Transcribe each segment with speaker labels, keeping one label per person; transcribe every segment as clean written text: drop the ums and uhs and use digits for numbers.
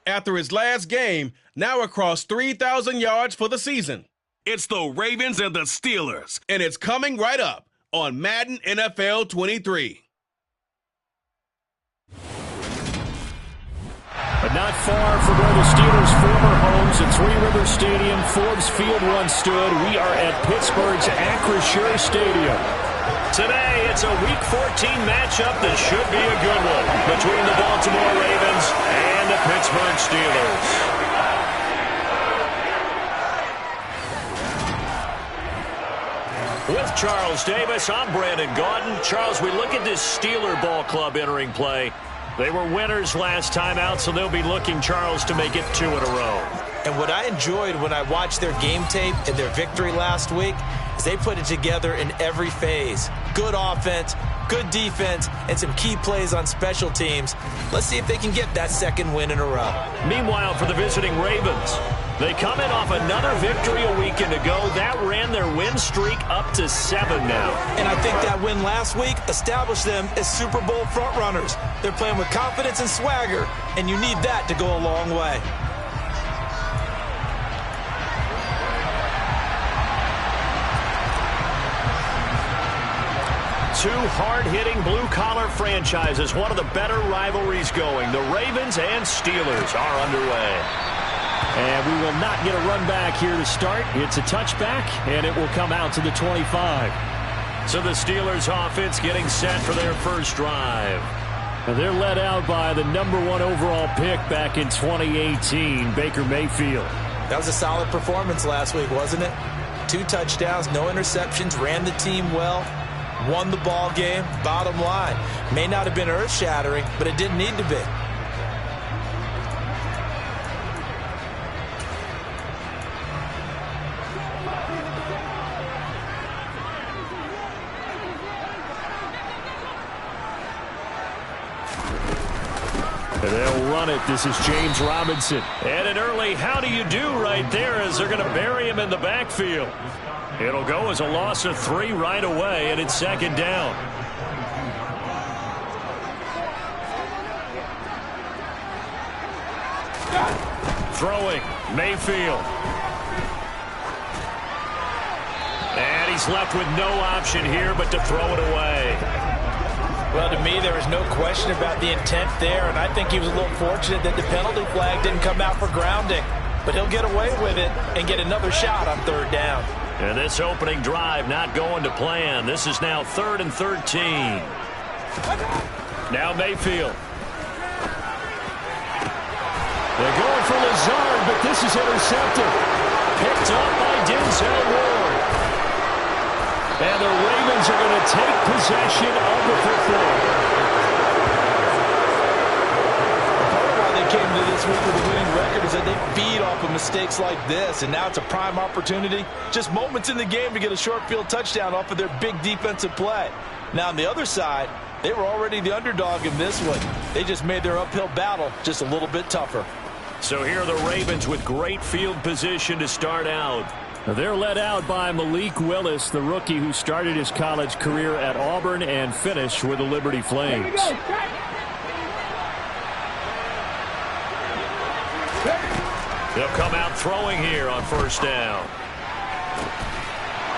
Speaker 1: after his last game, now across 3,000 yards for the season. It's the Ravens and the Steelers, and it's coming right up on Madden NFL 23.
Speaker 2: But not far from where the Steelers' former homes at Three Rivers Stadium, Forbes Field once stood, we are at Pittsburgh's Acrisure Stadium. Today, it's a Week 14 matchup that should be a good one between the Baltimore Ravens and the Pittsburgh Steelers. With Charles Davis, I'm Brandon Gaudin. Charles, we look at this Steeler ball club entering play. They were winners last time out, so they'll be looking, Charles, to make it 2 in a row.
Speaker 3: And what I enjoyed when I watched their game tape and their victory last week is they put it together in every phase. Good offense, good defense, and some key plays on special teams. Let's see if they can get that second win in a row.
Speaker 2: Meanwhile, for the visiting Ravens, they come in off another victory a weekend ago. That ran their win streak up to 7 now.
Speaker 3: And I think that win last week established them as Super Bowl frontrunners. They're playing with confidence and swagger, and you need that to go a long way.
Speaker 2: Two hard-hitting blue-collar franchises, one of the better rivalries going. The Ravens and Steelers are underway. And we will not get a run back here to start. It's a touchback, and it will come out to the 25. So the Steelers offense getting set for their first drive. And they're led out by the #1 overall pick back in 2018, Baker Mayfield.
Speaker 3: That was a solid performance last week, wasn't it? 2 touchdowns, no interceptions, ran the team well, won the ball game. Bottom line, may not have been earth-shattering, but it didn't need to be.
Speaker 2: They'll run it. This is James Robinson. And an early how do you do right there as they're going to bury him in the backfield. It'll go as a loss of 3 right away, and it's second down. Throwing, Mayfield. And he's left with no option here but to throw it away.
Speaker 3: Well, to me, there was no question about the intent there, and I think he was a little fortunate that the penalty flag didn't come out for grounding. But he'll get away with it and get another shot on 3rd down.
Speaker 2: And this opening drive not going to plan. This is now 3rd and 13. Now Mayfield. They're going for Lazard, but this is intercepted. Picked up by Denzel Ward. And the Ravens are going to take possession of the football.
Speaker 3: Part of why they came to this week with a winning record is that they feed off of mistakes like this, and now it's a prime opportunity. Just moments in the game to get a short field touchdown off of their big defensive play. Now on the other side, they were already the underdog in this one. They just made their uphill battle just a little bit tougher.
Speaker 2: So here are the Ravens with great field position to start out. They're led out by Malik Willis, the rookie who started his college career at Auburn and finished with the Liberty Flames. They'll come out throwing here on 1st down.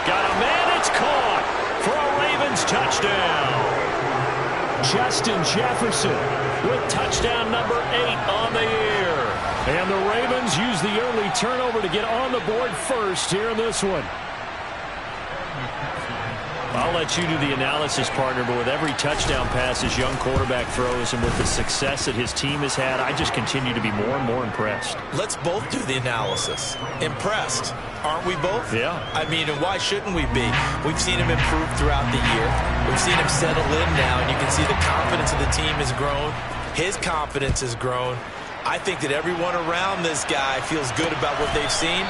Speaker 2: Got a man, it's caught for a Ravens touchdown. Justin Jefferson with touchdown number 8 on the year. And the Ravens use the early turnover to get on the board first here in this one. I'll let you do the analysis, partner, but with every touchdown pass his young quarterback throws and with the success that his team has had, I just continue to be more and more impressed.
Speaker 3: Let's both do the analysis. Impressed, aren't we both?
Speaker 2: Yeah.
Speaker 3: I mean, and why shouldn't we be? We've seen him improve throughout the year. We've seen him settle in now, and you can see the confidence of the team has grown. His confidence has grown. I think that everyone around this guy feels good about what they've seen,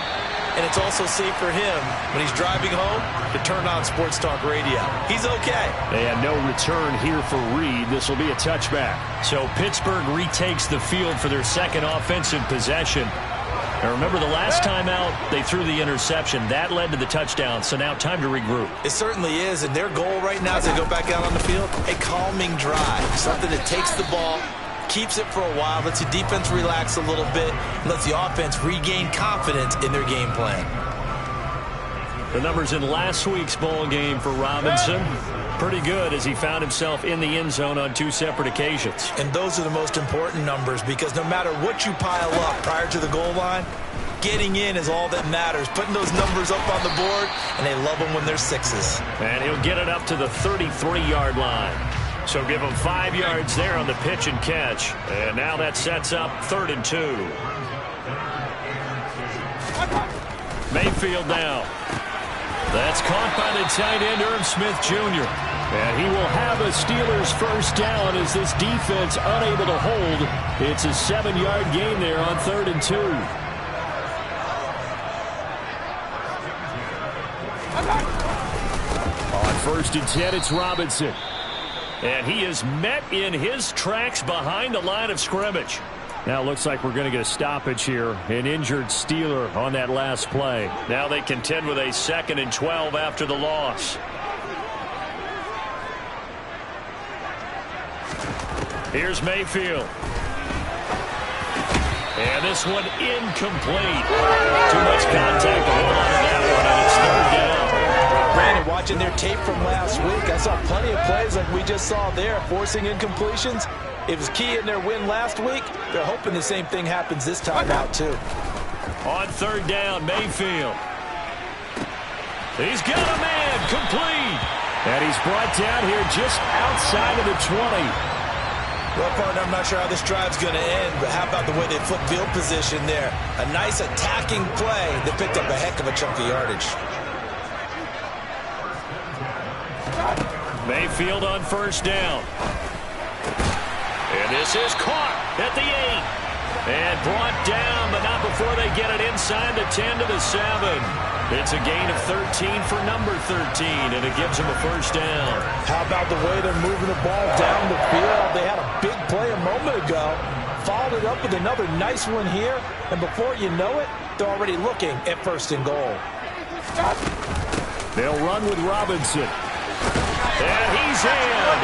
Speaker 3: and it's also safe for him when he's driving home to turn on Sports Talk Radio. He's okay.
Speaker 2: And no return here for Reed. This will be a touchback. So Pittsburgh retakes the field for their second offensive possession. Now remember, the last time out, they threw the interception. That led to the touchdown, so now time to regroup.
Speaker 3: It certainly is, and their goal right now as they go back out on the field, a calming drive, something that takes the ball, keeps it for a while, lets the defense relax a little bit, lets the offense regain confidence in their game plan.
Speaker 2: The numbers in last week's bowl game for Robinson, pretty good as he found himself in the end zone on 2 separate occasions.
Speaker 3: And those are the most important numbers because no matter what you pile up prior to the goal line, getting in is all that matters. Putting those numbers up on the board, and they love them when they're 6s.
Speaker 2: And he'll get it up to the 33-yard line. So give him 5 yards there on the pitch and catch. And now that sets up 3rd and 2. Mayfield now. That's caught by the tight end, Irv Smith Jr. And he will have a Steelers first down as this defense unable to hold. It's a 7-yard gain there on 3rd and 2. On 1st and 10, it's Robinson. And he is met in his tracks behind the line of scrimmage. Now it looks like we're going to get a stoppage here. An injured Steeler on that last play. Now they contend with a 2nd and 12 after the loss. Here's Mayfield. And this one incomplete. Too much contact to hold on to that one, and it's 3rd down.
Speaker 3: Brandon, watching their tape from last week, I saw plenty of plays like we just saw there, forcing incompletions. It was key in their win last week. They're hoping the same thing happens this time out, too.
Speaker 2: On 3rd down, Mayfield. He's got a man, complete. And he's brought down here just outside of the 20.
Speaker 3: Well, partner, I'm not sure how this drive's going to end, but how about the way they flip field position there? A nice attacking play that picked up a heck of a chunk of yardage.
Speaker 2: Mayfield on 1st down. And this is caught at the 8. And brought down, but not before they get it inside the 10 to the 7. It's a gain of 13 for number 13, and it gives them a first down.
Speaker 3: How about the way they're moving the ball down the field? They had a big play a moment ago, followed it up with another nice one here, and before you know it, they're already looking at 1st and goal.
Speaker 2: They'll run with Robinson. And he's in.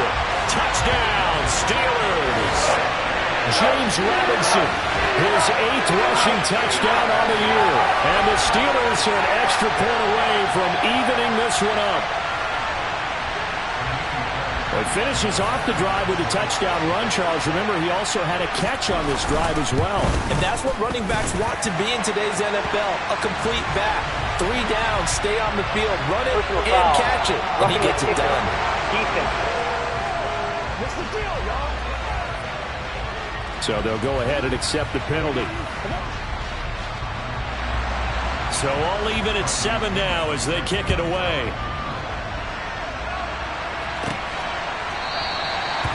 Speaker 2: Touchdown, Steelers. James Robinson, his 8th rushing touchdown on the year. And the Steelers are an extra point away from evening this one up. It finishes off the drive with a touchdown run, Charles. Remember, he also had a catch on this drive as well.
Speaker 3: And that's what running backs want to be in today's NFL, a complete back. 3 down, stay on the field, run it and catch it, and he gets it done.
Speaker 2: So they'll go ahead and accept the penalty. So all even at 7 now as they kick it away.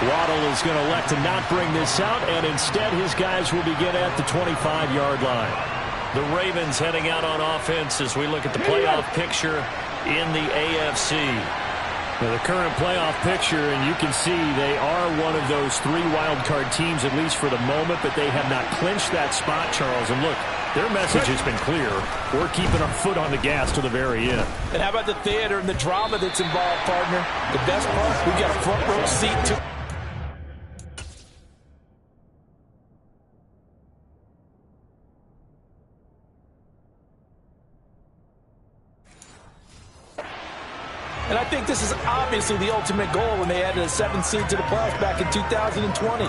Speaker 2: Waddle is going to elect to not bring this out, and instead his guys will begin at the 25-yard line. The Ravens heading out on offense as we look at the playoff picture in the AFC. Now the current playoff picture, and you can see they are one of those 3 wild-card teams, at least for the moment, but they have not clinched that spot, Charles. And look, their message has been clear. We're keeping our foot on the gas to the very end.
Speaker 3: And how about the theater and the drama that's involved, partner? The best part, we've got a front row seat to... And I think this is obviously the ultimate goal when they added a 7th seed to the playoffs back in 2020.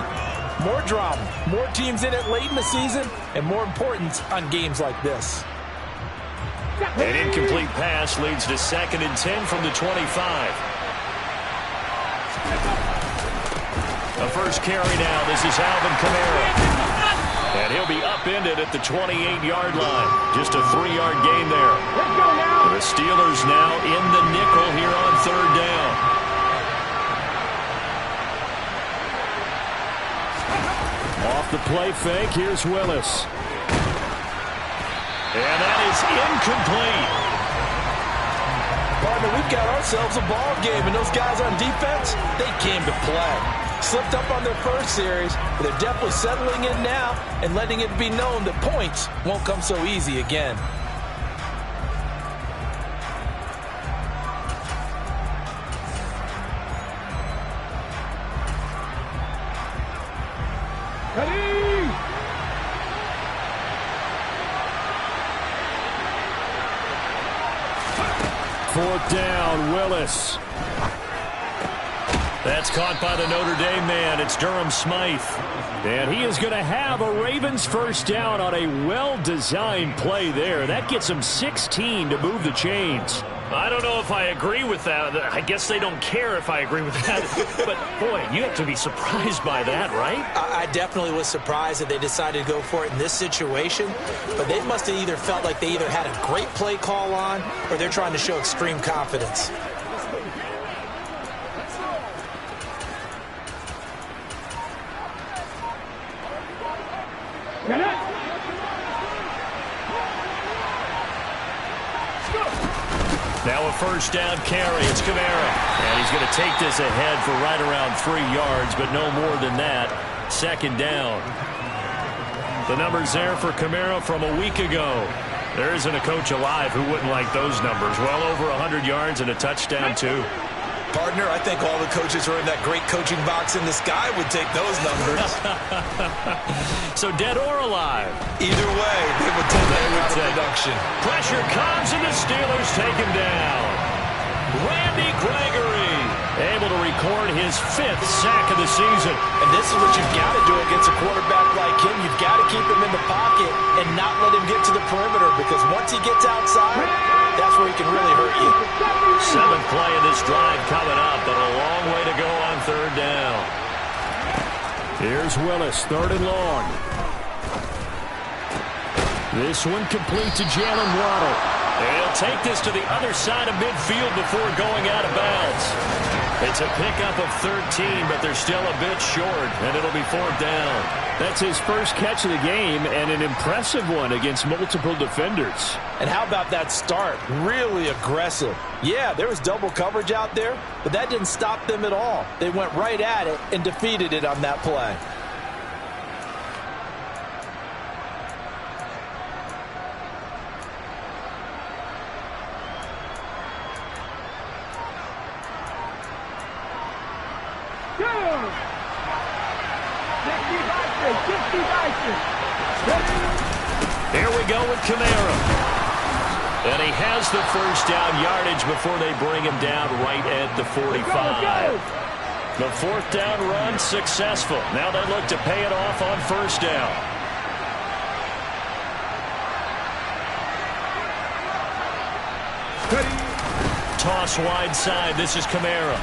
Speaker 3: More drama, more teams in it late in the season, and more importance on games like this.
Speaker 2: An incomplete pass leads to 2nd and 10 from the 25. A first carry now. This is Alvin Kamara. And he'll be upended at the 28-yard line. Just a 3-yard gain there. The Steelers now in the nickel here on 3rd down. Off the play fake, here's Willis. And that is incomplete.
Speaker 3: Partner, we've got ourselves a ball game, and those guys on defense, they came to play. Slipped up on their first series, but they're definitely settling in now and letting it be known that points won't come so easy again.
Speaker 2: 4th down, Willis. That's caught by the Notre Dame man. It's Durham Smythe. And he is going to have a Ravens first down on a well-designed play there. That gets him 16 to move the chains.
Speaker 4: I don't know if I agree with that. I guess they don't care if I agree with that. But, boy, you have to be surprised by that, right?
Speaker 3: I definitely was surprised that they decided to go for it in this situation. But they must have either felt like they either had a great play call on or they're trying to show extreme confidence.
Speaker 2: Now a first down carry. It's Kamara. And he's going to take this ahead for right around 3 yards, but no more than that. 2nd down. The numbers there for Kamara from a week ago. There isn't a coach alive who wouldn't like those numbers. Well over 100 yards and a touchdown, too.
Speaker 3: Partner, I think all the coaches who are in that great coaching box in the sky would take those numbers.
Speaker 2: So dead or alive?
Speaker 3: Either way, they would take that kind of production.
Speaker 2: Pressure comes and the Steelers take him down. Randy Gregory able to record his 5th sack of the season.
Speaker 3: And this is what you've got to do against a quarterback like him. You've got to keep him in the pocket and not let him get to the perimeter, because once he gets outside, that's where he can really hurt you.
Speaker 2: 7th play of this drive coming up, but a long way to go on 3rd down. Here's Willis, 3rd and long. This one complete to Jalen Waddle. And he'll take this to the other side of midfield before going out of bounds. It's a pickup of 13, but they're still a bit short, and it'll be 4th down. That's his first catch of the game, and an impressive one against multiple defenders.
Speaker 3: And how about that start? Really aggressive. Yeah, there was double coverage out there, but that didn't stop them at all. They went right at it and defeated it on that play.
Speaker 2: Here we go with Kamara. And he has the first down yardage before they bring him down right at the 45. The 4th down run successful. Now they look to pay it off on 1st down. Toss wide side. This is Kamara.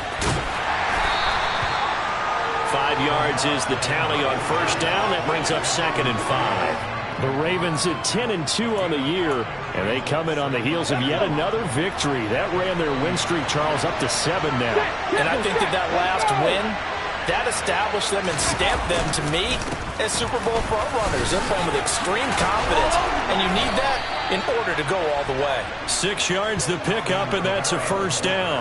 Speaker 2: 5 yards is the tally on 1st down. That brings up 2nd and 5. The Ravens at 10-2 on the year, and they come in on the heels of yet another victory. That ran their win streak, Charles, up to 7 now.
Speaker 3: And I think that last win, that established them and stamped them, to me, as Super Bowl frontrunners. They're playing with extreme confidence, and you need that in order to go all the way.
Speaker 2: 6 yards the pickup, and that's a 1st down.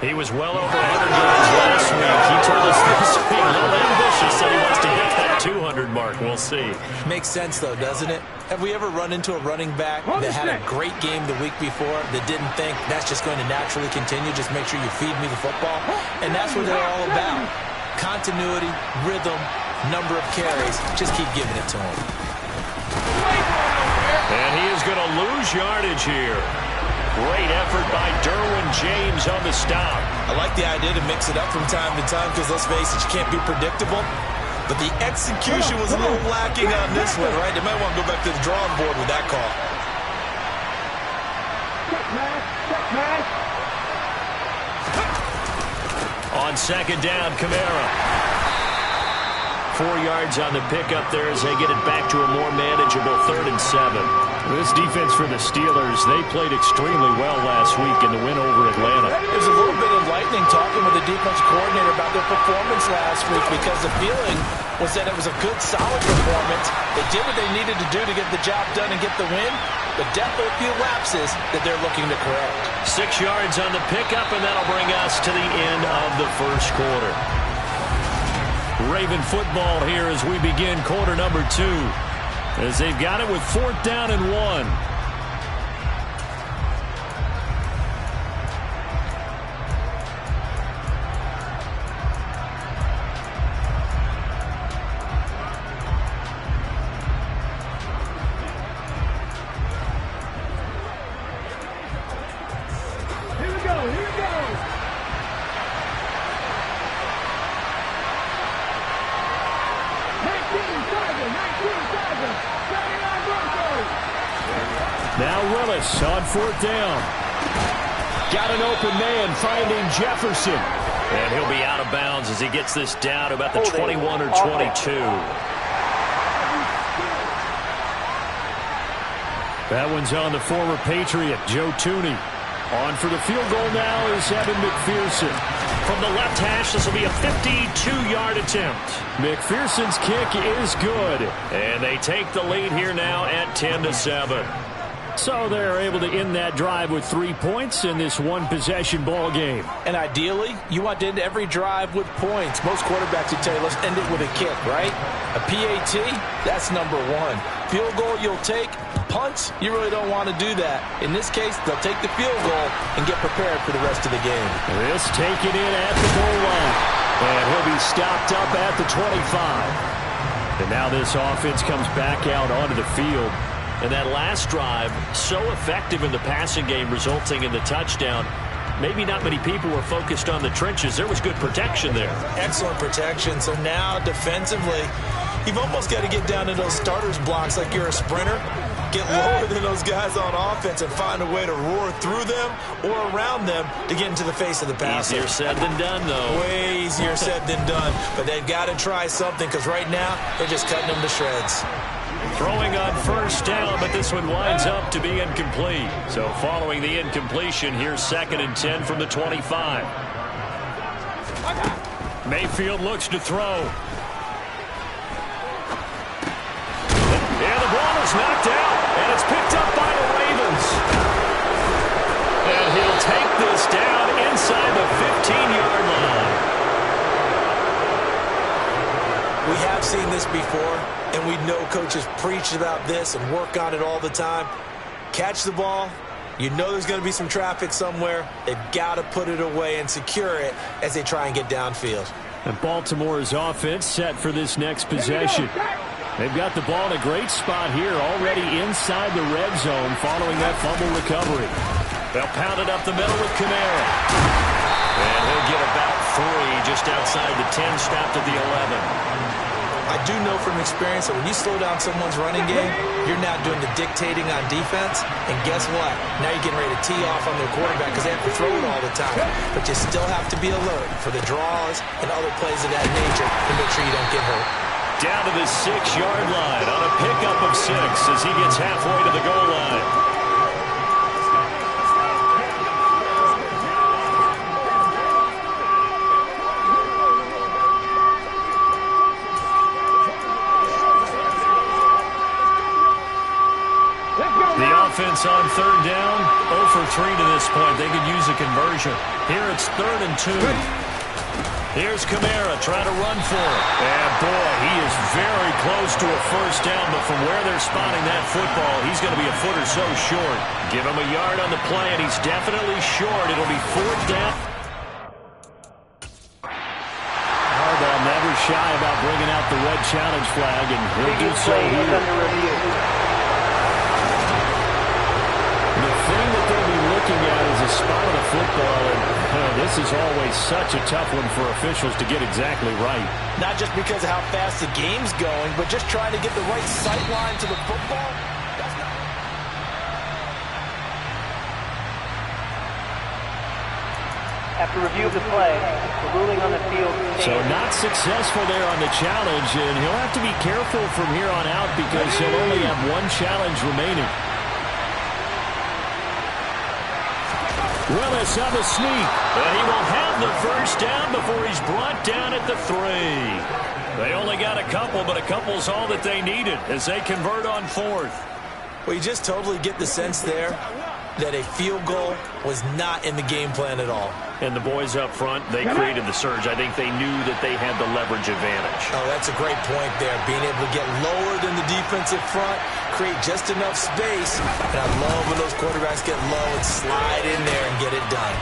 Speaker 2: He was well over 100 yards last week. He told us this week a little ambitious, so he wants to hit that 200 mark. We'll see.
Speaker 3: Makes sense, though, doesn't it? Have we ever run into a running back that had a great game the week before that didn't think that's just going to naturally continue? Just make sure you feed me the football. And that's what they're all about. Continuity, rhythm, number of carries. Just keep giving it to him.
Speaker 2: And he is going to lose yardage here. Great effort by Derwin James on the stop.
Speaker 3: I like the idea to mix it up from time to time because, let's face it, you can't be predictable. But the execution was a little lacking on this one, right? They might want to go back to the drawing board with that call.
Speaker 2: On 2nd down, Kamara. 4 yards on the pickup there as they get it back to a more manageable 3rd and 7. This defense for the Steelers, they played extremely well last week in the win over Atlanta.
Speaker 3: It was a little bit enlightening talking with the defensive coordinator about their performance last week, because the feeling was that it was a good, solid performance. They did what they needed to do to get the job done and get the win, but definitely a few lapses that they're looking to correct.
Speaker 2: 6 yards on the pickup, and that'll bring us to the end of the 1st quarter. Raven football here as we begin quarter number 2. As they've got it with 4th down and 1. Willis on 4th down. Got an open man finding Jefferson. And he'll be out of bounds as he gets this down about the 21 or 22. That one's on the former Patriot, Joe Tooney. On for the field goal now is Evan McPherson.
Speaker 4: From the left hash, this will be a 52-yard attempt.
Speaker 2: McPherson's kick is good.
Speaker 4: And they take the lead here now at 10-7.
Speaker 2: So they're able to end that drive with 3 points in this one-possession ball game.
Speaker 3: And ideally, you want to end every drive with points. Most quarterbacks would tell you, let's end it with a kick, right? A PAT, that's number one. Field goal you'll take. Punts, you really don't want to do that. In this case, they'll take the field goal and get prepared for the rest of the game.
Speaker 2: This taken in at the goal line. And he'll be stopped up at the 25. And now this offense comes back out onto the field.
Speaker 4: And that last drive, so effective in the passing game, resulting in the touchdown. Maybe not many people were focused on the trenches. There was good protection there.
Speaker 3: Excellent protection. So now defensively, you've almost got to get down to those starters blocks like you're a sprinter. Get lower than those guys on offense and find a way to roar through them or around them to get into the face of the passer.
Speaker 4: Easier said than done, though.
Speaker 3: Way easier said than done. But they've got to try something because right now they're just cutting them to shreds.
Speaker 4: Throwing on 1st down, but this one winds up to be incomplete. So following the incompletion, here's 2nd and 10 from the 25.
Speaker 2: Mayfield looks to throw.
Speaker 4: Yeah, the ball is knocked out, and it's picked up by the Ravens. And he'll take this down inside the 15-yard line.
Speaker 3: We have seen this before, and we know coaches preach about this and work on it all the time. Catch the ball. You know there's going to be some traffic somewhere. They've got to put it away and secure it as they try and get downfield.
Speaker 2: And Baltimore's offense set for this next possession. They've got the ball in a great spot here, already inside the red zone following that fumble recovery.
Speaker 4: They'll pound it up the middle with Kamara. And he'll get about 3 just outside the 10, stopped at the 11.
Speaker 3: I do know from experience that when you slow down someone's running game, you're now doing the dictating on defense. And guess what? Now you're getting ready to tee off on their quarterback because they have to throw it all the time. But you still have to be alert for the draws and other plays of that nature to make sure you don't get hurt.
Speaker 4: Down to the 6-yard line on a pickup of 6 as he gets halfway to the goal line. The offense on 3rd down, 0 for 3 to this point. They could use a conversion. Here it's 3rd and 2. Here's Kamara trying to run for it. And boy, he is very close to a 1st down, but from where they're spotting that football, he's going to be a foot or so short. Give him a yard on the play, and he's definitely short. It'll be 4th down.
Speaker 2: Harbaugh never shy about bringing out the red challenge flag, and he'll do so here. The thing that they'll be looking at is a spot of the football, and this is always such a tough one for officials to get exactly right.
Speaker 3: Not just because of how fast the game's going, but just trying to get the right sight line to the football.
Speaker 5: After review of the play, the ruling on the field.
Speaker 2: So not successful there on the challenge, and he'll have to be careful from here on out because he'll only have 1 challenge remaining. Willis on the sneak.
Speaker 4: And he will have the 1st down before he's brought down at the 3. They only got a couple, but a couple's all that they needed as they convert on 4th.
Speaker 3: Well, you just totally get the sense there that a field goal was not in the game plan at all.
Speaker 4: And the boys up front, they created the surge. I think they knew that they had the leverage advantage.
Speaker 3: Oh, that's a great point there. Being able to get lower than the defensive front, create just enough space. And I love when those quarterbacks get low and slide in there and get it done.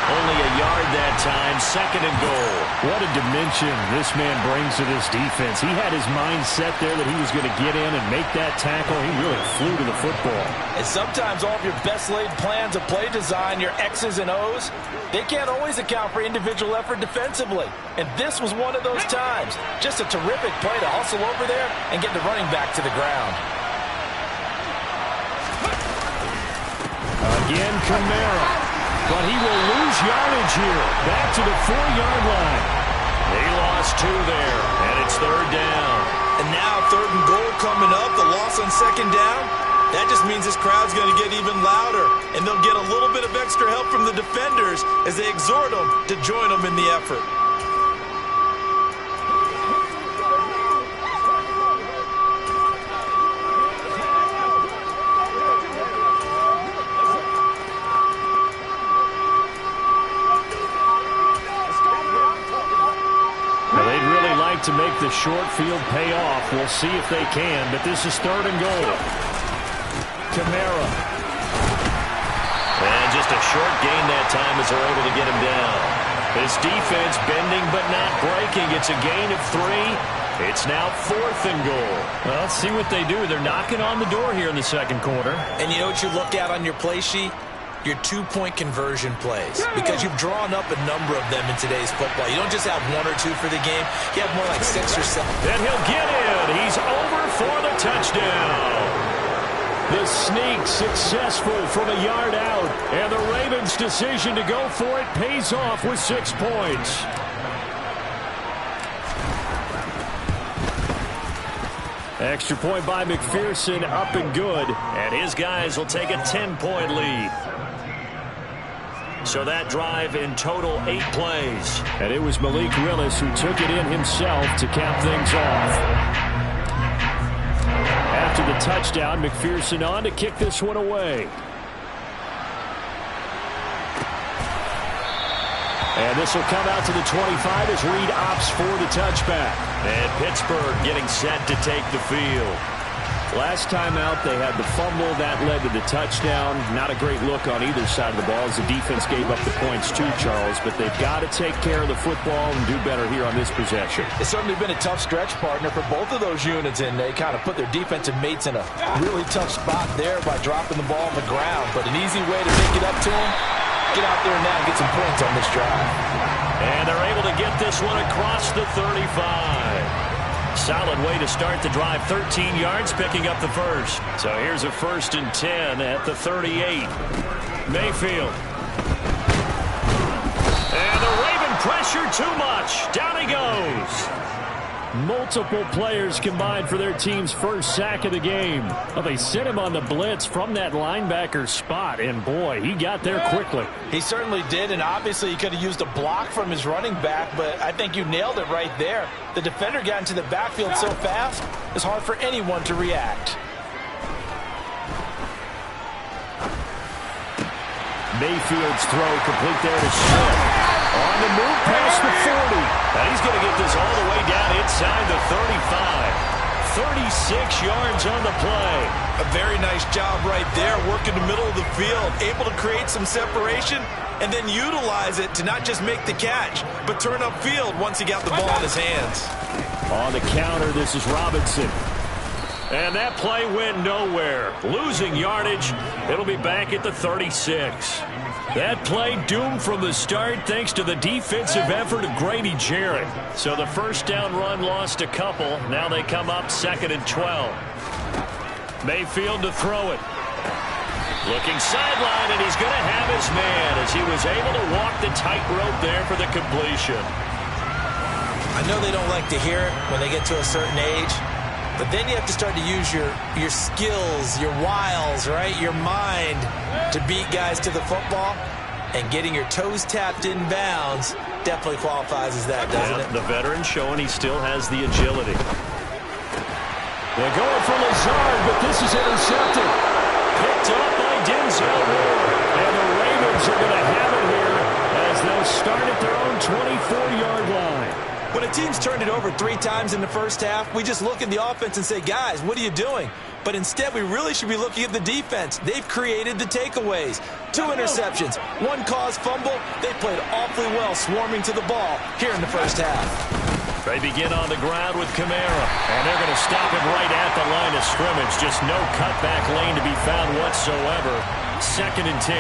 Speaker 4: Only a yard that time, 2nd and goal.
Speaker 2: What a dimension this man brings to this defense. He had his mind set there that he was going to get in and make that tackle. He really flew to the football.
Speaker 3: And sometimes all of your best laid plans of play design, your X's and O's, they can't always account for individual effort defensively. And this was one of those times. Just a terrific play to hustle over there and get the running back to the ground.
Speaker 4: Again, Kamara. But he will lose yardage here. Back to the 4-yard line. He lost 2 there, and it's 3rd down.
Speaker 3: And now 3rd and goal coming up. The loss on 2nd down. That just means this crowd's going to get even louder. And they'll get a little bit of extra help from the defenders as they exhort them to join them in the effort.
Speaker 4: To make the short field pay off. We'll see if they can, but this is 3rd and goal. Kamara.
Speaker 2: And just a short gain that time as they're able to get him down. This defense bending but not breaking. It's a gain of 3. It's now 4th and goal.
Speaker 4: Well, let's see what they do. They're knocking on the door here in the 2nd quarter.
Speaker 3: And you know what you look at on your play sheet? Your 2-point conversion plays, because you've drawn up a number of them in today's football. You don't just have 1 or 2 for the game. You have more like 6 or 7.
Speaker 4: Then he'll get in. He's over for the touchdown. The sneak successful from a yard out, and the Ravens' decision to go for it pays off with 6 points. Extra point by McPherson, up and good.
Speaker 2: And his guys will take a 10-point lead. So that drive in total 8 plays.
Speaker 4: And it was Malik Willis who took it in himself to cap things off. After the touchdown, McPherson on to kick this one away. And this will come out to the 25 as Reed opts for the touchback.
Speaker 2: And Pittsburgh getting set to take the field.
Speaker 4: Last time out, they had the fumble. That led to the touchdown. Not a great look on either side of the ball as the defense gave up the points too, Charles. But they've got to take care of the football and do better here on this possession.
Speaker 3: It's certainly been a tough stretch, partner, for both of those units, and they kind of put their defensive mates in a really tough spot there by dropping the ball on the ground. But an easy way to make it up to them, get out there now and get some points on this drive.
Speaker 2: And they're able to get this one across the 35. Solid way to start the drive. 13 yards, picking up the first. So here's a 1st and 10 at the 38. Mayfield. And the Raven pressure too much. Down he goes.
Speaker 4: Multiple players combined for their team's first sack of the game. Well, they sent him on the blitz from that linebacker spot, and boy, he got there quickly.
Speaker 3: He certainly did, and obviously he could have used a block from his running back, but I think you nailed it right there. The defender got into the backfield so fast, it's hard for anyone to react.
Speaker 4: Mayfield's throw complete there to Smith. On the move past the 40.
Speaker 2: And he's going to get this all the way down inside the 35. 36 yards on the play.
Speaker 3: A very nice job right there, working the middle of the field, able to create some separation and then utilize it to not just make the catch, but turn upfield once he got the ball in his hands.
Speaker 4: On the counter, this is Robinson.
Speaker 2: And that play went nowhere. Losing yardage. It'll be back at the 36.
Speaker 4: That play doomed from the start thanks to the defensive effort of Grady Jarrett.
Speaker 2: So the first down run lost a couple. Now they come up 2nd and 12.
Speaker 4: Mayfield to throw it.
Speaker 2: Looking sideline, and he's going to have his man as he was able to walk the tightrope there for the completion.
Speaker 3: I know they don't like to hear it when they get to a certain age, but then you have to start to use your skills, your wiles, right? Your mind to beat guys to the football. And getting your toes tapped in bounds definitely qualifies as that, doesn't it?
Speaker 2: The veteran showing he still has the agility.
Speaker 4: They're going for Lazard, but this is intercepted. Picked up by Denzel Ward. And the Ravens are going to have it here as they'll start at their own 24-yard line.
Speaker 3: When a team's turned it over 3 times in the first half, we just look at the offense and say, guys, what are you doing? But instead, we really should be looking at the defense. They've created the takeaways. 2 interceptions, 1 caused fumble. They played awfully well swarming to the ball here in the first half.
Speaker 2: They begin on the ground with Kamara. And they're going to stop him right at the line of scrimmage. Just no cutback lane to be found whatsoever. 2nd and 10.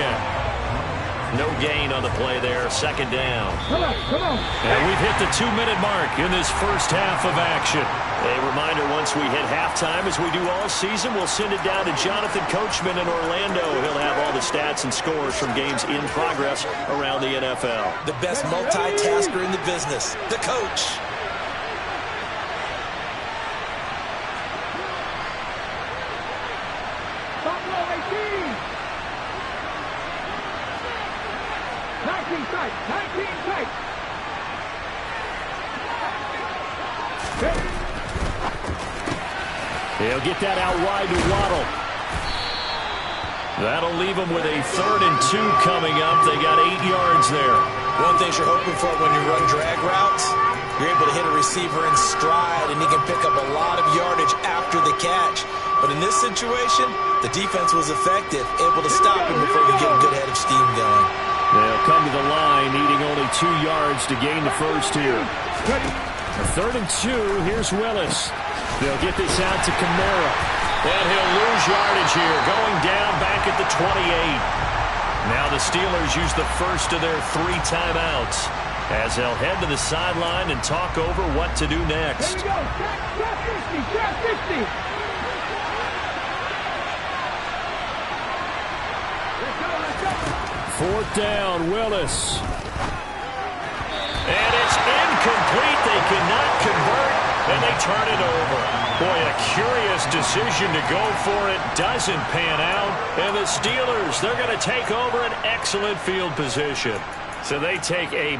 Speaker 2: No gain on the play there. Second down. Come on. And we've hit the 2-minute mark in this first half of action. A reminder, once we hit halftime, as we do all season, we'll send it down to Jonathan Coachman in Orlando. He'll have all the stats and scores from games in progress around the NFL.
Speaker 3: The best multitasker in the business, the coach.
Speaker 2: He'll get that out wide to Waddle. That'll leave him with a 3rd and 2 coming up. They got 8 yards there.
Speaker 3: One thing you're hoping for when you run drag routes, you're able to hit a receiver in stride, and he can pick up a lot of yardage after the catch. But in this situation, the defense was effective, able to stop him before he could get a good head of steam going.
Speaker 2: They'll come to the line, needing only 2 yards to gain the first here. A 3rd and 2, here's Willis. They'll get this out to Kamara. And he'll lose yardage here, going down back at the 28. Now the Steelers use the first of their 3 timeouts as they'll head to the sideline and talk over what to do next.
Speaker 6: Here we go. Shot 50.
Speaker 2: 4th down, Willis. And it's incomplete. They cannot convert, and they turn it over. Boy, a curious decision to go for it. Doesn't pan out. And the Steelers, they're going to take over an excellent field position. So they take a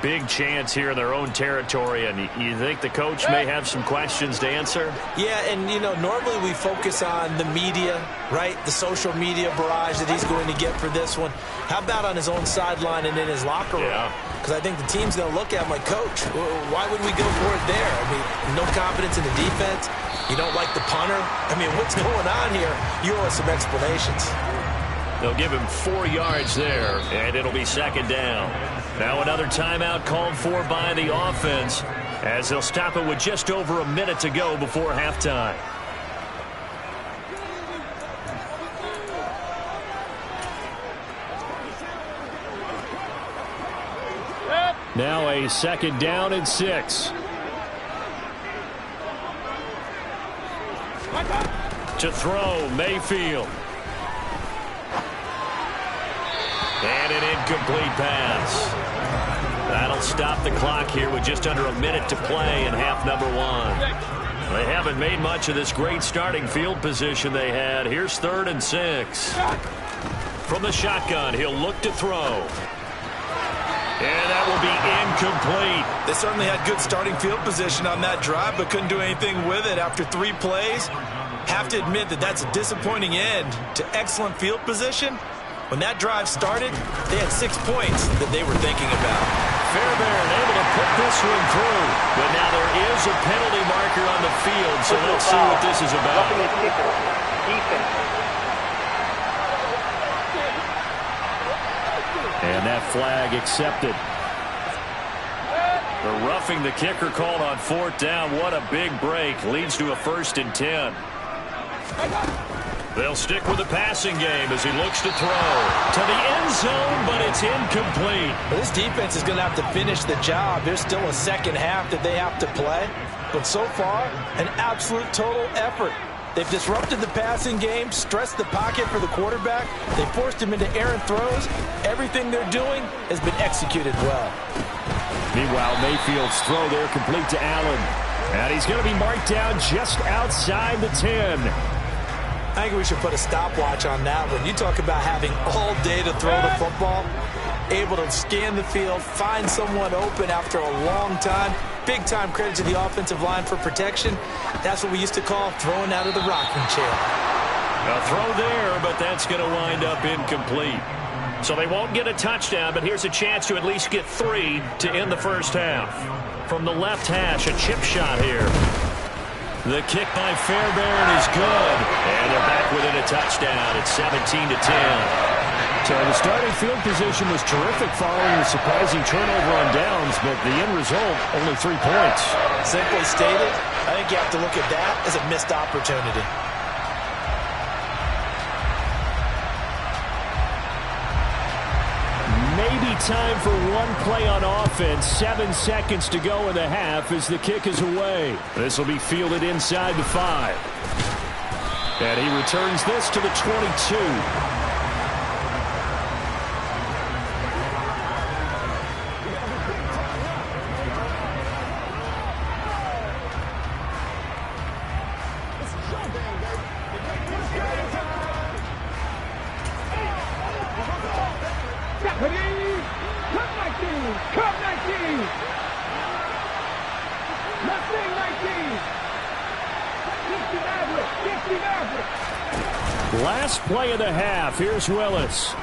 Speaker 2: big chance here in their own territory. And you think the coach may have some questions to answer?
Speaker 3: Yeah, and, you know, normally we focus on the media, right? The social media barrage that he's going to get for this one. How about on his own sideline and in his locker room? Because I think the team's going to look at him like, Coach, why would we go for it there? I mean, no confidence in the defense. You don't like the punter. I mean, what's going on here? You owe us some explanations.
Speaker 2: They'll give him 4 yards there, and it'll be 2nd down. Now another timeout called for by the offense as they'll stop it with just over a minute to go before halftime. Now a 2nd down and 6. To throw, Mayfield. And an incomplete pass. That'll stop the clock here with just under a minute to play in half number 1. They haven't made much of this great starting field position they had. Here's 3rd and 6. From the shotgun, he'll look to throw. And that will be incomplete.
Speaker 3: They certainly had good starting field position on that drive, but couldn't do anything with it after 3 plays. Have to admit that that's a disappointing end to excellent field position. When that drive started, they had 6 points that they were thinking about.
Speaker 2: Fairbairn able to put this one through. But now there is a penalty marker on the field, so let's see what this is about. And that flag accepted. The roughing the kicker called on 4th down. What a big break. Leads to a 1st and 10. They'll stick with the passing game as he looks to throw to the end zone, but it's incomplete.
Speaker 3: Well, this defense is going to have to finish the job. There's still a second half that they have to play. But so far, an absolute total effort. They've disrupted the passing game, stressed the pocket for the quarterback. They forced him into errant throws. Everything they're doing has been executed well.
Speaker 2: Meanwhile, Mayfield's throw there complete to Allen. And he's going to be marked down just outside the 10.
Speaker 3: I think we should put a stopwatch on that one. You talk about having all day to throw the football, able to scan the field, find someone open after a long time. Big time credit to the offensive line for protection. That's what we used to call throwing out of the rocking chair.
Speaker 2: A throw there, but that's going to wind up incomplete. So they won't get a touchdown, but here's a chance to at least get 3 to end the first half. From the left hash, a chip shot here. The kick by Fairbairn is good. And they're back within a touchdown. It's 17-10. So the starting field position was terrific following the surprising turnover on downs, but the end result, only 3 points.
Speaker 3: Simply stated, I think you have to look at that as a missed opportunity.
Speaker 2: maybe time for one play on offense. 7 seconds to go in the half as the kick is away. This will be fielded inside the 5. And he returns this to the 22. Last play of the half. Here's Willis.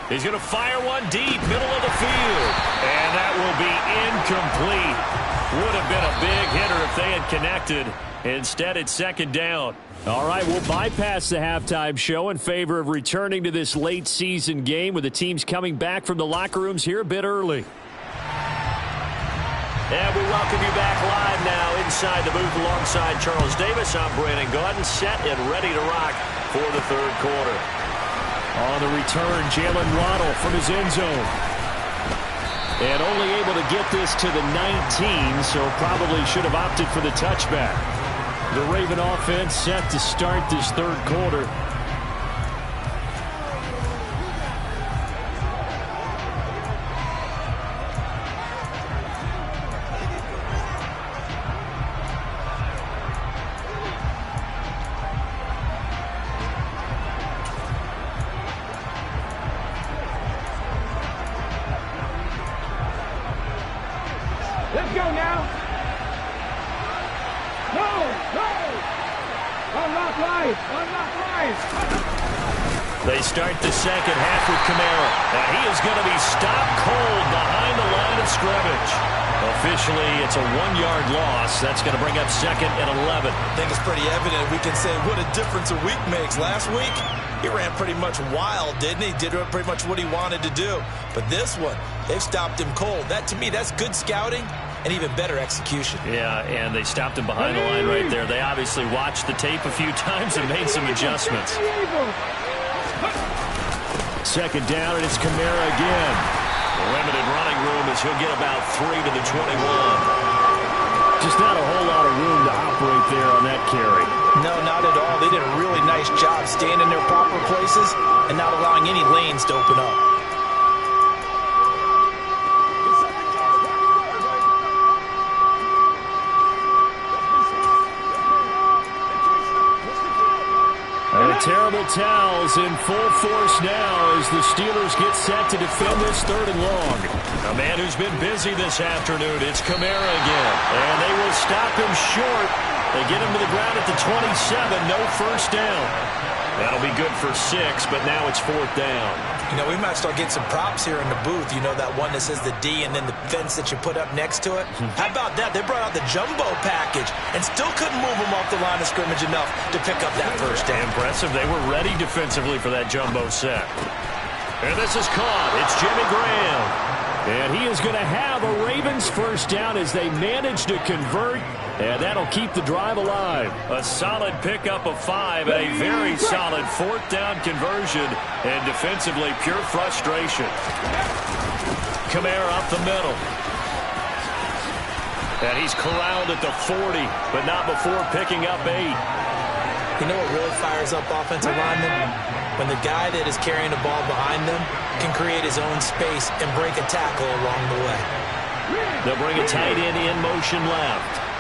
Speaker 2: He's going to fire one deep, middle of the field. And that will be incomplete. Would have been a big hitter if they had connected. Instead, it's second down. All right, we'll bypass the halftime show in favor of returning to this late season game with the teams coming back from the locker rooms here a bit early. And we welcome you back live now inside the booth alongside Charles Davis. I'm Brandon Gaudin, set and ready to rock for the third quarter. On the return, Jalen Waddle from his end zone. And only able to get this to the 19, so probably should have opted for the touchback. The Raven offense set to start this third quarter.
Speaker 6: Let's go now. No, no. Unlock life. Unlock life.
Speaker 2: They start the second half with Kamara. Now he is going to be stopped cold behind the line of scrimmage. Officially, it's a 1-yard loss. That's going to bring up second and 11.
Speaker 3: I think it's pretty evident. We can say what a difference a week makes. Last week, he ran pretty much wild, didn't he? Did pretty much what he wanted to do. But this one, they've stopped him cold. That, to me, that's good scouting and even better execution.
Speaker 2: Yeah, and they stopped him behind the line right there. They obviously watched the tape a few times and made some adjustments. Second down, and it's Kamara again. Limited running room as he'll get about 3 to the 21. Just not a whole lot of room to operate there on that carry.
Speaker 3: No, not at all. They did a really nice job staying in their proper places and not allowing any lanes to open up.
Speaker 2: Terrible towels in full force now as the Steelers get set to defend this third and long. A man who's been busy this afternoon, it's Kamara again. And they will stop him short. They get him to the ground at the 27, no first down. That'll be good for 6, but now it's 4th down.
Speaker 3: You know, we might start getting some props here in the booth. You know, that one that says the D and then the fence that you put up next to it? How about that? They brought out the jumbo package and still couldn't move them off the line of scrimmage enough to pick up that first down.
Speaker 2: Impressive. They were ready defensively for that jumbo set. And this is caught. It's Jimmy Graham. And he is going to have a Ravens first down as they manage to convert. And that'll keep the drive alive. A solid pickup of 5 and a very solid 4th down conversion. And defensively, pure frustration. Kamara up the middle. And he's corralled at the 40, but not before picking up 8.
Speaker 3: You know what really fires up offensive linemen? When the guy that is carrying the ball behind them can create his own space and break a tackle along the way.
Speaker 2: They'll bring a tight end in motion left.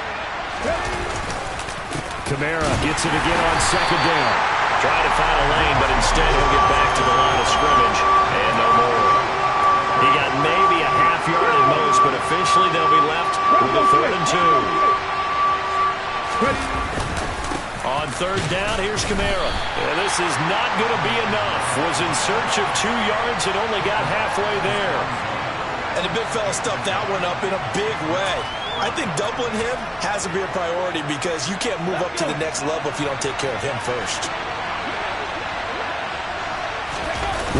Speaker 2: Kamara gets it again on second down. Trying to find a lane, but instead he'll get back to the line of scrimmage. And no more. He got maybe a half yard at most, but officially they'll be left with a 3rd and 2. On 3rd down, here's Kamara. And this is not going to be enough. Was in search of 2 yards and only got halfway there.
Speaker 3: And the big fella stuffed that one up in a big way. I think doubling him has to be a priority because you can't move up to the next level if you don't take care of him first.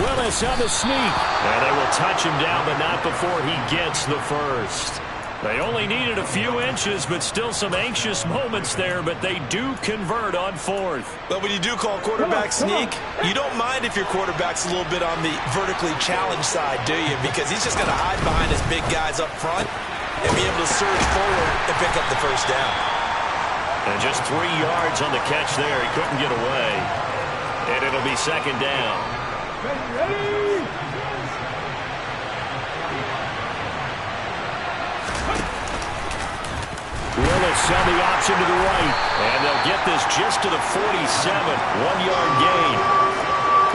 Speaker 2: Willis on the sneak. And they will touch him down, but not before he gets the first.
Speaker 4: They only needed a few inches, but still some anxious moments there, but they do convert on fourth.
Speaker 3: But when you do call quarterback sneak, you don't mind if your quarterback's a little bit on the vertically challenged side, do you? Because he's just going to hide behind his big guys up front and be able to surge forward and pick up the first down.
Speaker 4: And just 3 yards on the catch there. He couldn't get away. And it'll be second down.
Speaker 6: Ready?
Speaker 4: Willis on the option to the right. And they'll get this just to the 47. 1-yard gain.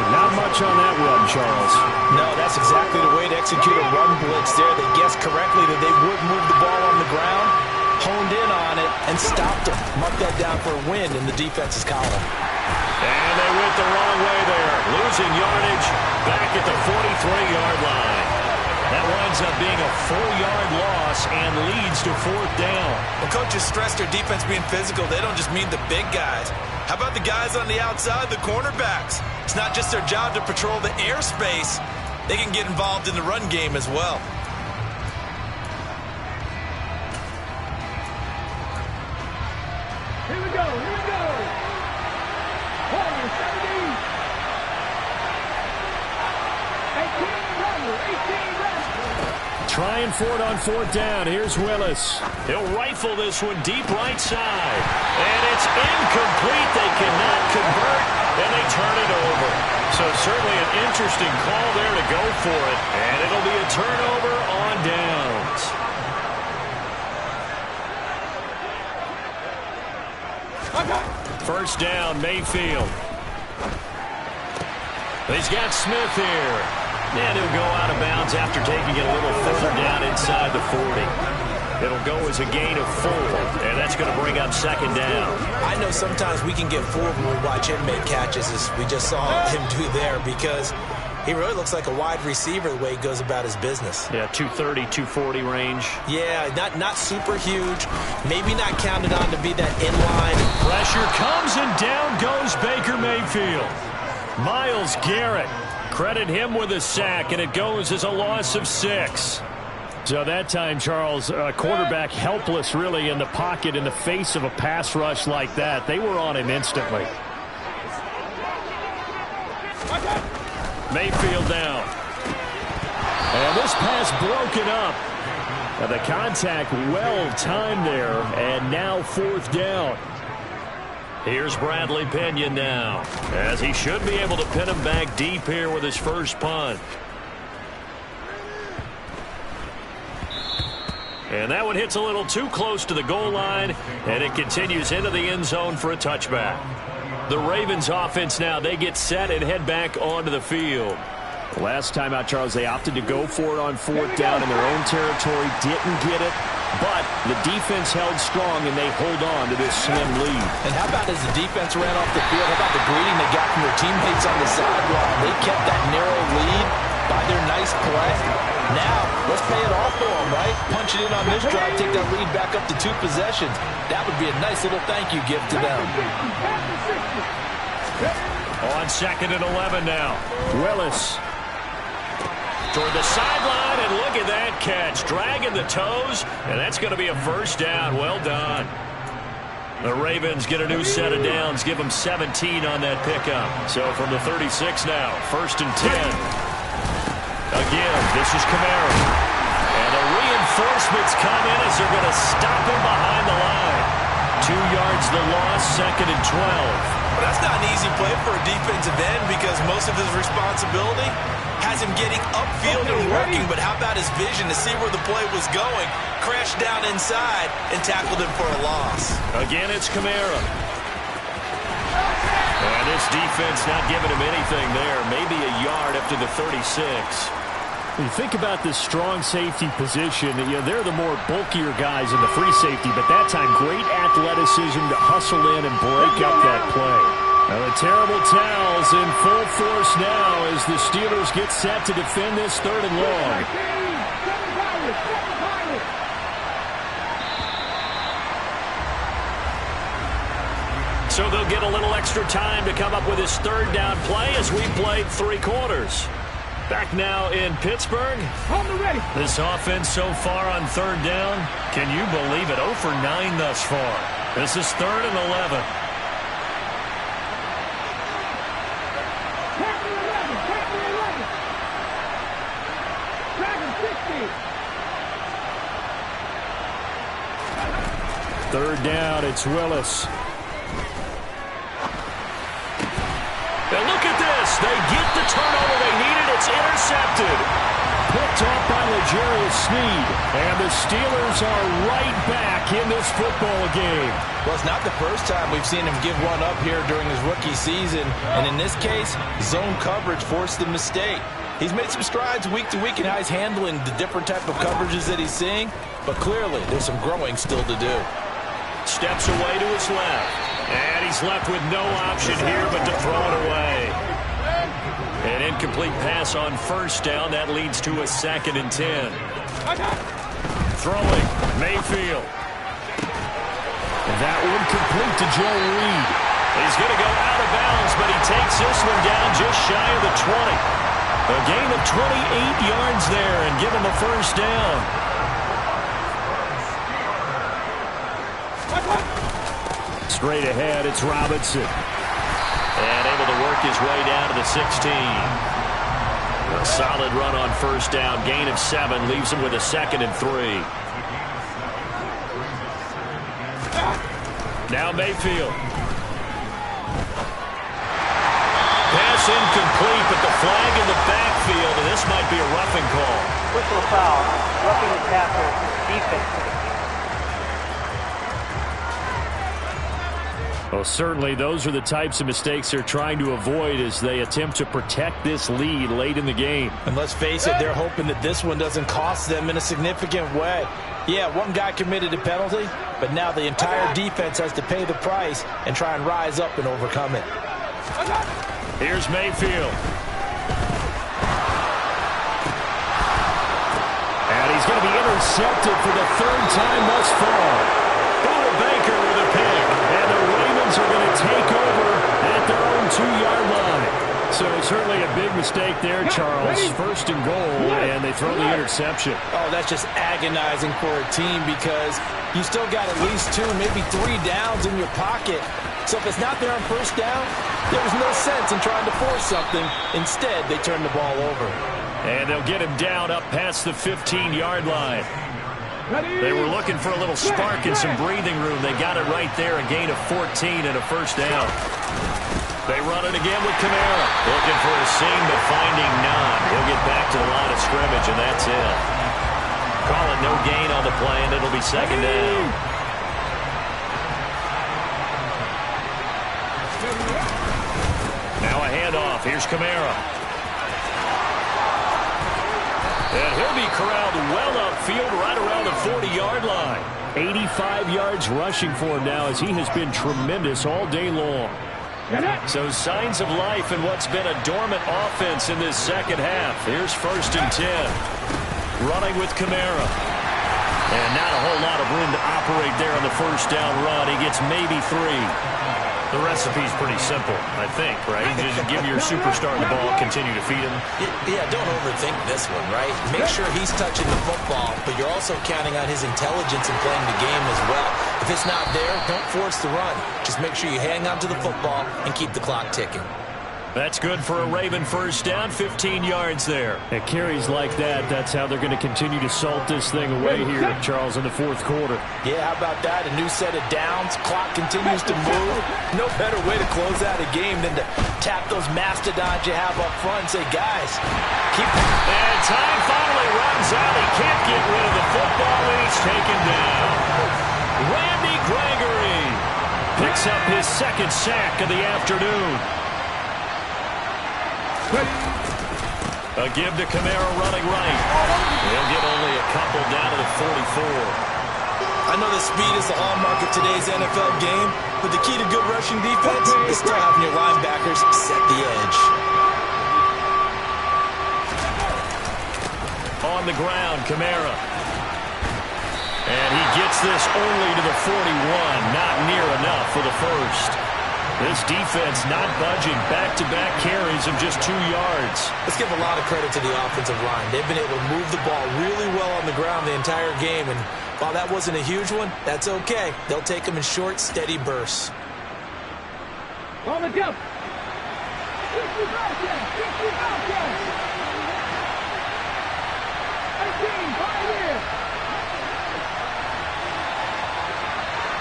Speaker 4: Not much on that run, Charles.
Speaker 3: No, that's exactly the way to execute a run blitz there. They guessed correctly that they would move the ball on the ground, honed in on it, and stopped them. Mark that down for a win in the defense's column.
Speaker 4: And they went the wrong way there. Losing yardage back at the 43-yard line. That winds up being a 4-yard loss and leads to fourth down.
Speaker 3: When coaches stress their defense being physical, they don't just mean the big guys. How about the guys on the outside, the cornerbacks? It's not just their job to patrol the airspace. They can get involved in the run game as well.
Speaker 6: Here we go, here we go. Corner, 17. 18 runner, 18 runner.
Speaker 4: Trying for it on fourth down. Here's Willis. He'll rifle this one deep right side. And it's incomplete. They cannot convert, and they turn it over. So certainly an interesting call there to go for it. And it'll be a turnover on downs. First down, Mayfield. He's got Smith here. And he'll go out of bounds after taking it a little further down inside the 40. It'll go as a gain of 4, and that's going to bring up second down.
Speaker 3: I know sometimes we can get fooled when we watch him make catches, as we just saw him do there, because he really looks like a wide receiver the way he goes about his business.
Speaker 4: Yeah, 230, 240 range.
Speaker 3: Yeah, not super huge. Maybe not counted on to be that inline.
Speaker 4: Pressure comes, and down goes Baker Mayfield. Myles Garrett. Credit him with a sack, and it goes as a loss of 6. So that time, Charles, quarterback helpless really in the pocket in the face of a pass rush like that. They were on him instantly. Mayfield down. And this pass broken up. Now the contact well timed there, and now fourth down. Here's Bradley Pinion now, as he should be able to pin him back deep here with his first punt. And that one hits a little too close to the goal line, and it continues into the end zone for a touchback. The Ravens offense now, they get set and head back onto the field. Last time out, Charles, they opted to go for it on fourth down in their own territory, didn't get it. But the defense held strong, and they hold on to this slim lead.
Speaker 3: And how about as the defense ran off the field, how about the greeting they got from their teammates on the sideline? They kept that narrow lead by their nice play. Now, let's pay it off for them, right? Punch it in on this drive, take that lead back up to 2 possessions. That would be a nice little thank you gift to them.
Speaker 4: On second and 11 now. Willis. Toward the sideline, and look at that catch. Dragging the toes, and that's going to be a first down. Well done. The Ravens get a new set of downs, give them 17 on that pickup. So from the 36 now, first and 10. Again, this is Kamara. And the reinforcements come in as they're going to stop him behind the line. 2 yards the loss, second and 12.
Speaker 3: Well, that's not an easy play for a defensive end because most of his responsibility has him getting upfield and working, but how about his vision to see where the play was going, crashed down inside, and tackled him for a loss.
Speaker 4: Again, it's Kamara. And this defense not giving him anything there, maybe a yard up to the 36. When you think about this strong safety position, they're the more bulkier guys in the free safety, but that time great athleticism to hustle in and break up that play. Now the terrible towels in full force now as the Steelers get set to defend this third and long. So they'll get a little extra time to come up with his third down play as we played 3 quarters. Back now in Pittsburgh.
Speaker 6: On the ready.
Speaker 4: This offense so far on third down, can you believe it? 0 for 9 thus far. This is 3rd and 11.
Speaker 6: Take the 11. Take the 11. Dragon 60.
Speaker 4: Third down, it's Willis. And look at this. They get the turnover they needed. It's intercepted. Picked off by L'Jarius Sneed. And the Steelers are right back in this football game.
Speaker 3: Well, it's not the first time we've seen him give one up here during his rookie season. And in this case, zone coverage forced the mistake. He's made some strides week to week in how he's handling the different type of coverages that he's seeing. But clearly, there's some growing still to do.
Speaker 4: Steps away to his left. And he's left with no option here but to throw it away. An incomplete pass on first down. That leads to a 2nd and 10. Throwing, Mayfield. That one complete to Joe Reed. He's going to go out of bounds, but he takes this one down just shy of the 20. A gain of 28 yards there and give him a first down. Straight ahead, it's Robinson. And able to work his way down to the 16. A solid run on first down. Gain of 7 leaves him with a 2nd and 3. Now Mayfield. Pass incomplete, but the flag in the backfield, and this might be a roughing call.
Speaker 5: Whistle foul. Roughing the tackle. Defense.
Speaker 4: Well, certainly those are the types of mistakes they're trying to avoid as they attempt to protect this lead late in the game.
Speaker 3: And let's face it, they're hoping that this one doesn't cost them in a significant way. Yeah, one guy committed a penalty, but now the entire defense has to pay the price and try and rise up and overcome it.
Speaker 4: Here's Mayfield. And he's going to be intercepted for the 3rd time thus far. Buda Baker with a pick. And the Ravens are going to take over at their own 2-yard line. So certainly a big mistake there, Charles. 1st and goal, and they throw the interception.
Speaker 3: Oh, that's just agonizing for a team because you still got at least 2, maybe 3 downs in your pocket. So if it's not there on first down, there was no sense in trying to force something. Instead, they turn the ball over.
Speaker 4: And they'll get him down up past the 15-yard line. They were looking for a little spark and some breathing room. They got it right there, a gain of 14 and a first down. They run it again with Kamara. Looking for a seam, but finding none. He'll get back to the line of scrimmage, and that's it. Calling no gain on the play, and it'll be 2nd down. Now a handoff. Here's Kamara. And he'll be corralled well upfield right around the 40-yard line. 85 yards rushing for him now as he has been tremendous all day long. So signs of life in what's been a dormant offense in this second half. Here's 1st and 10. Running with Kamara. And not a whole lot of room to operate there on the first down run. He gets maybe 3. The recipe's pretty simple, I think, right? Just give your superstar the ball, continue to feed him.
Speaker 3: Yeah, don't overthink this one, right? Make sure he's touching the football, but you're also counting on his intelligence in playing the game as well. If it's not there, don't force the run. Just make sure you hang on to the football and keep the clock ticking.
Speaker 4: That's good for a Raven first down, 15 yards there. At carries like that, that's how they're going to continue to salt this thing away here, Charles, in the 4th quarter.
Speaker 3: Yeah, how about that? A new set of downs. Clock continues to move. No better way to close out a game than to tap those mastodons you have up front and say, guys, keep...
Speaker 4: And time finally runs out. He can't get rid of the football, and he's taken down. Randy Gregory picks up his 2nd sack of the afternoon. A give to Kamara running right. He'll get only a couple down to the 44.
Speaker 3: I know the speed is the hallmark of today's NFL game, but the key to good rushing defense is still having your linebackers set the edge.
Speaker 4: On the ground, Kamara. And he gets this only to the 41. Not near enough for the first. This defense not budging. Back-to-back carries of just 2 yards.
Speaker 3: Let's give a lot of credit to the offensive line. They've been able to move the ball really well on the ground the entire game. And while that wasn't a huge one, that's okay. They'll take them in short, steady bursts.
Speaker 6: On the jump. 60 Falcons. 60 Falcons. 18, Pioneer.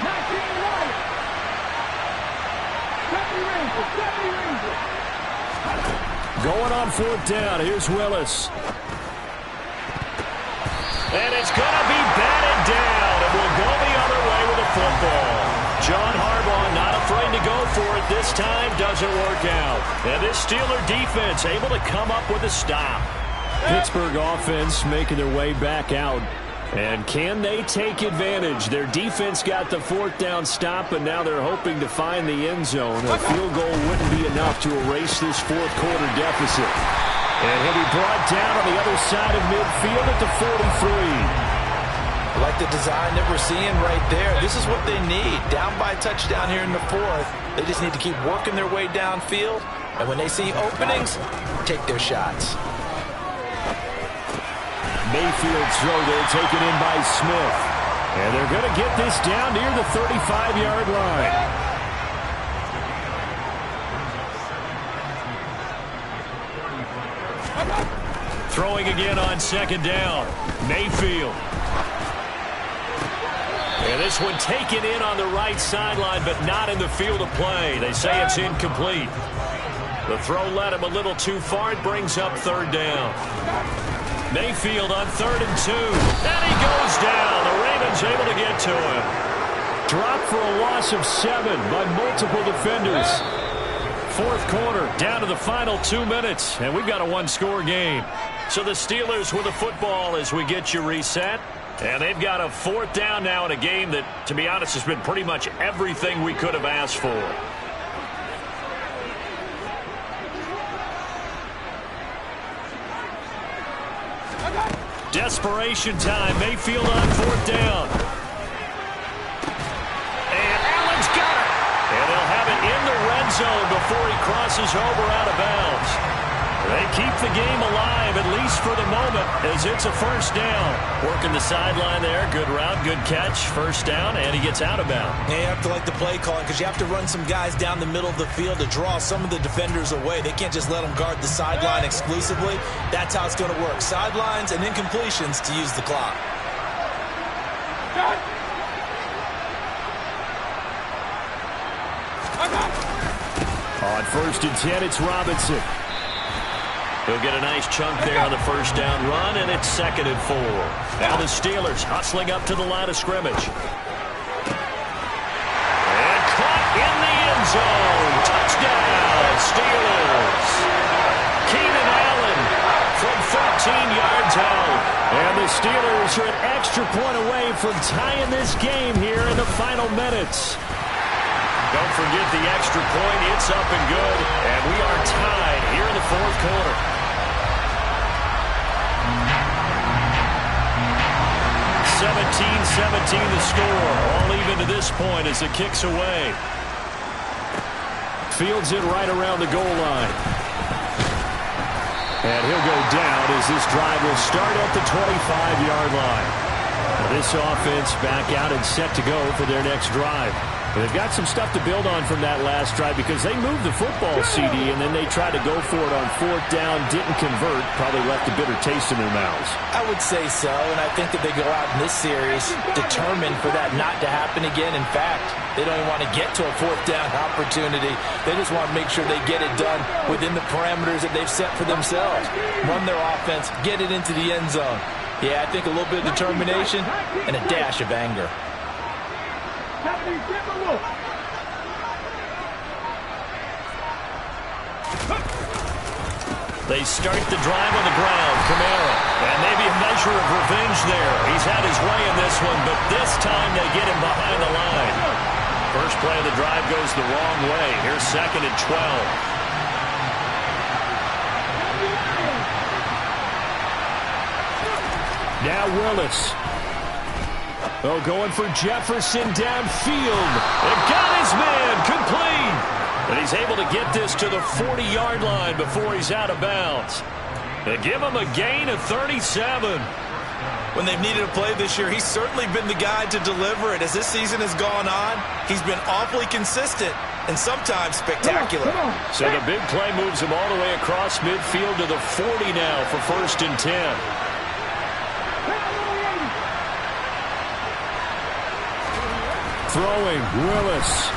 Speaker 6: 19, White. 70 Rangers. 70 Rangers.
Speaker 4: Going on 4th down. Here's Willis. And it's going to be batted down. And we'll go the other way with the football. John Harbaugh not afraid to go for it this time. Doesn't work out. And this Steeler defense able to come up with a stop. Pittsburgh offense making their way back out. And can they take advantage? Their defense got the 4th down stop, and now they're hoping to find the end zone. A field goal wouldn't be enough to erase this 4th quarter deficit. And he'll be brought down on the other side of midfield at the 43.
Speaker 3: I like the design that we're seeing right there. This is what they need. Down by a touchdown here in the 4th. They just need to keep working their way downfield. And when they see openings, take their shots.
Speaker 4: Mayfield's throw there taken in by Smith. And they're going to get this down near the 35-yard line. Throwing again on 2nd down. Mayfield. And this one taken in on the right sideline, but not in the field of play. They say it's incomplete. The throw led him a little too far. It brings up 3rd down. Mayfield on 3rd and 2. And he goes down. The Ravens able to get to him. Dropped for a loss of 7 by multiple defenders. 4th quarter, down to the final 2 minutes. And we've got a 1-score game. So the Steelers with the football as we get you reset. And they've got a 4th down now in a game that, to be honest, has been pretty much everything we could have asked for. Desperation time. Mayfield on 4th down. And Allen's got it. And they'll have it in the red zone before he crosses over out of bounds. They keep the game alive, at least for the moment, as it's a 1st down. Working the sideline there. Good route, good catch. 1st down, and he gets out of bounds.
Speaker 3: Yeah, you have to like the play calling because you have to run some guys down the middle of the field to draw some of the defenders away. They can't just let them guard the sideline exclusively. That's how it's going to work. Sidelines and incompletions to use the clock.
Speaker 4: On 1st and 10, it's Robinson. He'll get a nice chunk there on the 1st down run, and it's 2nd and 4. Now the Steelers hustling up to the line of scrimmage. And caught in the end zone. Touchdown, Steelers. Keenan Allen from 13 yards out. And the Steelers are an extra point away from tying this game here in the final minutes. Don't forget the extra point. It's up and good. And we are tied here in the 4th quarter. 17-17 the score. All even to this point as the kick's away. Fields it right around the goal line. And he'll go down as this drive will start at the 25-yard line. Now this offense back out and set to go for their next drive. They've got some stuff to build on from that last drive because they moved the football, CD, and then they tried to go for it on 4th down, didn't convert, probably left a bitter taste in their mouths.
Speaker 3: I would say so, and I think that they go out in this series determined for that not to happen again. In fact, they don't even want to get to a 4th down opportunity. They just want to make sure they get it done within the parameters that they've set for themselves. Run their offense, get it into the end zone. Yeah, I think a little bit of determination and a dash of anger.
Speaker 4: They start the drive on the ground. Kamara. And maybe a measure of revenge there. He's had his way in this one, but this time they get him behind the line. First play of the drive goes the wrong way. Here's 2nd and 12. Now Willis. Oh, going for Jefferson downfield. It got his man complete. he's able to get this to the 40-yard line before he's out of bounds. They give him a gain of 37.
Speaker 3: When they've needed a play this year, he's certainly been the guy to deliver it. As this season has gone on, he's been awfully consistent and sometimes spectacular.
Speaker 4: So the big play moves him all the way across midfield to the 40 now for 1st and 10. Throwing, Willis.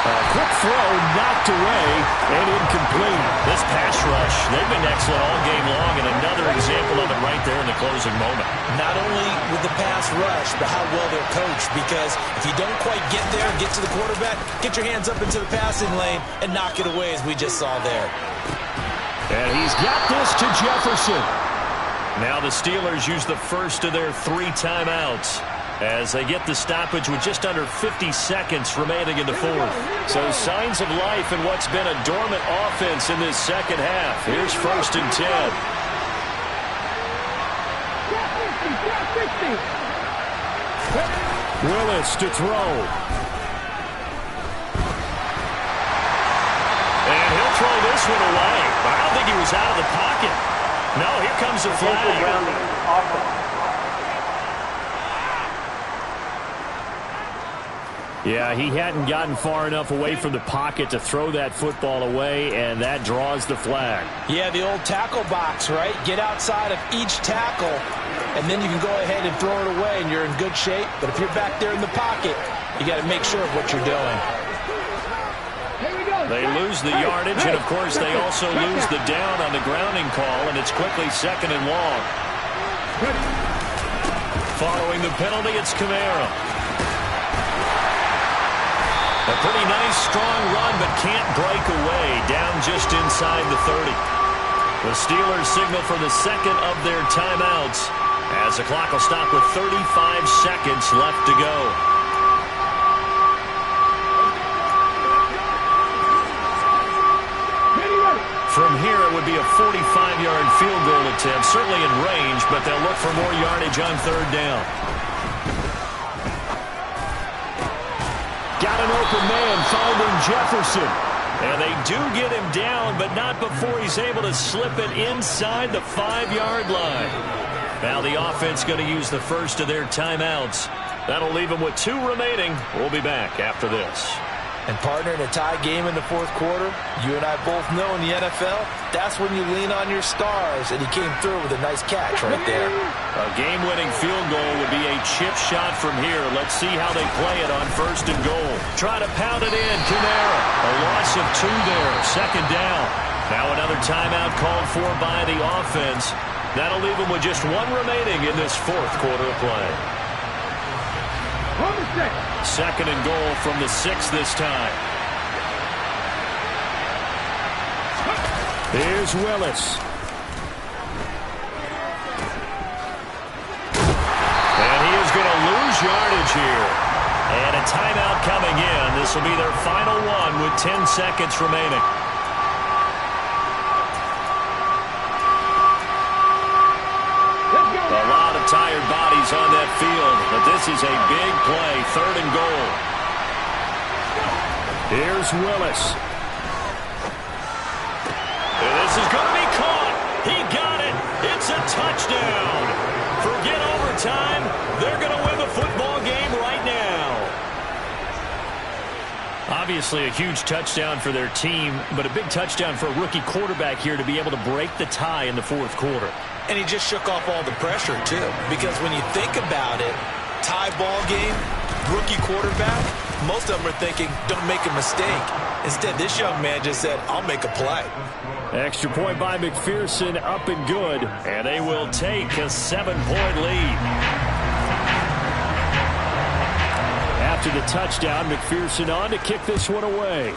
Speaker 4: A quick throw knocked away and incomplete. This pass rush, they've been excellent all game long, and another example of it right there in the closing moment.
Speaker 3: Not only with the pass rush, but how well they're coached, because if you don't quite get there and get to the quarterback, get your hands up into the passing lane and knock it away, as we just saw there.
Speaker 4: And he's got this to Jefferson. Now the Steelers use the first of their 3 timeouts as they get the stoppage with just under 50 seconds remaining in the 4th. So signs of life in what's been a dormant offense in this second half. Here's 1st and 10. Willis to throw. And he'll throw this one away. I don't think he was out of the pocket. No, here comes the flag. Yeah, he hadn't gotten far enough away from the pocket to throw that football away, and that draws the flag.
Speaker 3: Yeah, the old tackle box, right? Get outside of each tackle, and then you can go ahead and throw it away, and you're in good shape. But if you're back there in the pocket, you got to make sure of what you're doing.
Speaker 4: They lose the yardage, and, of course, they also lose the down on the grounding call, and it's quickly 2nd and long. Following the penalty, it's Kamara. A pretty nice, strong run, but can't break away. Down just inside the 30. The Steelers signal for the 2nd of their timeouts as the clock will stop with 35 seconds left to go. From here, it would be a 45-yard field goal attempt, certainly in range, but they'll look for more yardage on 3rd down. Got an open man finding Jefferson. And they do get him down, but not before he's able to slip it inside the 5-yard line. Now the offense going to use the first of their timeouts. That'll leave them with 2 remaining. We'll be back after this.
Speaker 3: And, partner, in a tie game in the 4th quarter, you and I both know in the NFL, that's when you lean on your stars, and he came through with a nice catch right there.
Speaker 4: A game-winning field goal would be a chip shot from here. Let's see how they play it on 1st and goal. Try to pound it in. Kamara. A loss of 2 there. 2nd down. Now another timeout called for by the offense. That'll leave them with just 1 remaining in this 4th quarter of play. 2nd and goal from the 6 this time. Here's Willis. And he is going to lose yardage here. And a timeout coming in. This will be their final one with 10 seconds remaining. A lot of tired bodies on that field, but this is a big play, 3rd and goal. Here's Willis. And this is going to be caught. He got it. It's a touchdown. Forget overtime. They're going to win the football game right now. Obviously a huge touchdown for their team, but a big touchdown for a rookie quarterback here to be able to break the tie in the 4th quarter.
Speaker 3: And he just shook off all the pressure, too. Because when you think about it, tie ball game, rookie quarterback, most of them are thinking, don't make a mistake. Instead, this young man just said, I'll make a play.
Speaker 4: Extra point by McPherson, up and good. And they will take a 7-point lead. After the touchdown, McPherson on to kick this one away.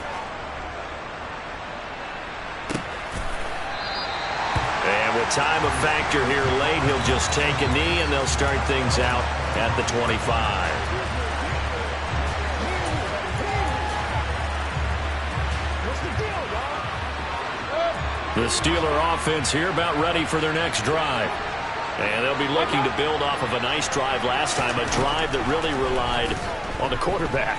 Speaker 4: And with time a factor here late, he'll just take a knee and they'll start things out at the 25. The Steeler offense here about ready for their next drive. And they'll be looking to build off of a nice drive last time, a drive that really relied on the quarterback.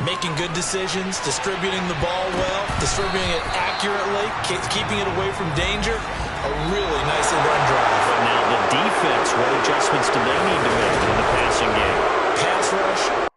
Speaker 3: making good decisions, distributing the ball well, distributing it accurately, keeping it away from danger. A really nicely run drive.
Speaker 2: But now the defense, what adjustments do they need to make in the passing game?
Speaker 3: Pass rush,